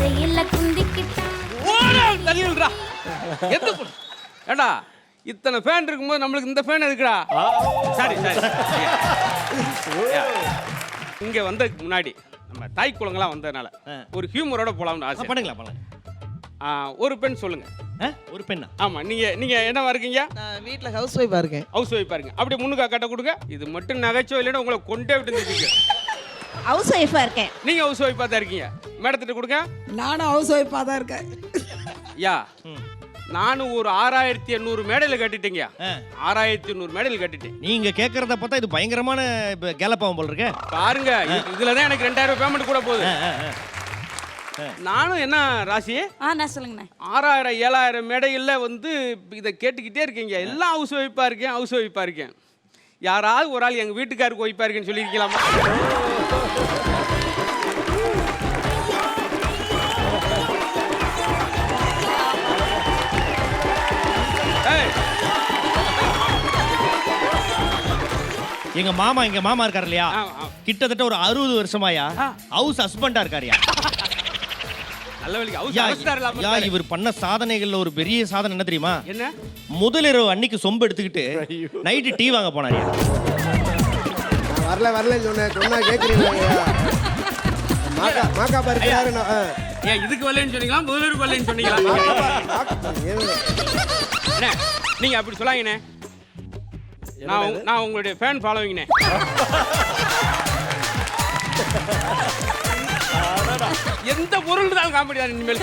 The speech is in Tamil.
மழையில குந்திக்கிட்டா தள்ளிடுறா எந்த ஏண்டா இத்தனை ஃபேன் இருக்கும்போது நம்மளுக்கு இந்த ஃபேன் இருக்குடா சரி சரி இங்க வந்ததுக்கு முன்னாடி நம்ம தாய் குளங்களாம் வந்ததுனால ஒரு ஹியூமரோட போலாம்னு ஆசை. பண்ணுங்களா பண்ணலாம். ஒரு பெண் சொல்லுங்க. ஒரு பெண்ணா? ஆமா நீங்க என்னவா இருக்கீங்க? நான் வீட்ல ஹவுஸ் ஒய்ஃபா இருக்கேன். ஹவுஸ் ஒய்ஃபா இருங்க. அப்படியே முன்னுக்கா கட்ட கொடுங்க. இது மட்டும் நகைச்சுவை இல்லைன்னா உங்களை கொண்டே விட்டு நிறுத்திக்க. ஹவுஸ் ஒய்ஃபா இருக்கேன். நீங்க ஹவுஸ் ஒய்ஃபா தான் இருக்கீங்க. மேடத்திட்ட கொடுங்க. நானும் ஹவுஸ் ஒய்ஃபா தான் இருக்கேன். யா நானும் ஒரு 6800 மேடையில் கட்டிட்டேங்க. 6800 மேடையில் கட்டிட்டேன். நீங்க கேட்கறத பார்த்தா இது பயங்கரமான கேலப்பாவும் போல இருக்கு. பாருங்க இதுல தான் எனக்கு 2000 பேமெண்ட் கூட போகுது. நானும் என்ன ராசி நான் சொல்லுங்கண்ணே 6000 7000 மேடையில் வந்து இதை கேட்டுக்கிட்டே இருக்கீங்க. எல்லாம் ஹவுஸ் ஒய்ஃபாக இருக்கேன் ஹவுஸ் ஒய்ஃபாக இருக்கேன். யாராவது ஒரு ஆள் எங்கள் வீட்டுக்காருக்கு ஒய்ஃபாக இருக்கேன்னு சொல்லியிருக்கலாமா? எங்க மாமா இருக்காரு இல்லையா, கிட்டத்தட்ட ஒரு 60 வருஷமாயா ஹவுஸ் ஹஸ்பண்டா இருக்காருயா. நல்ல வேலைக்கு ஹவுஸ் இவர் பண்ண சாதனைகள்ல ஒரு பெரிய சாதனை என்ன தெரியுமா? என்ன? முதலிரவு அன்னைக்கு சொம்பு எடுத்துக்கிட்டு நைட்டு டீ வாங்க போனாரியா. வரல சொன்னா கேக்குறீங்களா? மாக்கா பறிச்சாரு. ஏன் இதுக்கு வரலன்னு சொன்னீங்களா முதலிரவு வரலன்னு சொன்னீங்களா? என்ன நீங்க அப்படி சொல்லாங்கண்ணே. நான் உங்களுடைய ஃபேன் ஃபாலோவிங்ண்ணே. எந்த பொருள் தான் காமெடி தான் இனிமேல்.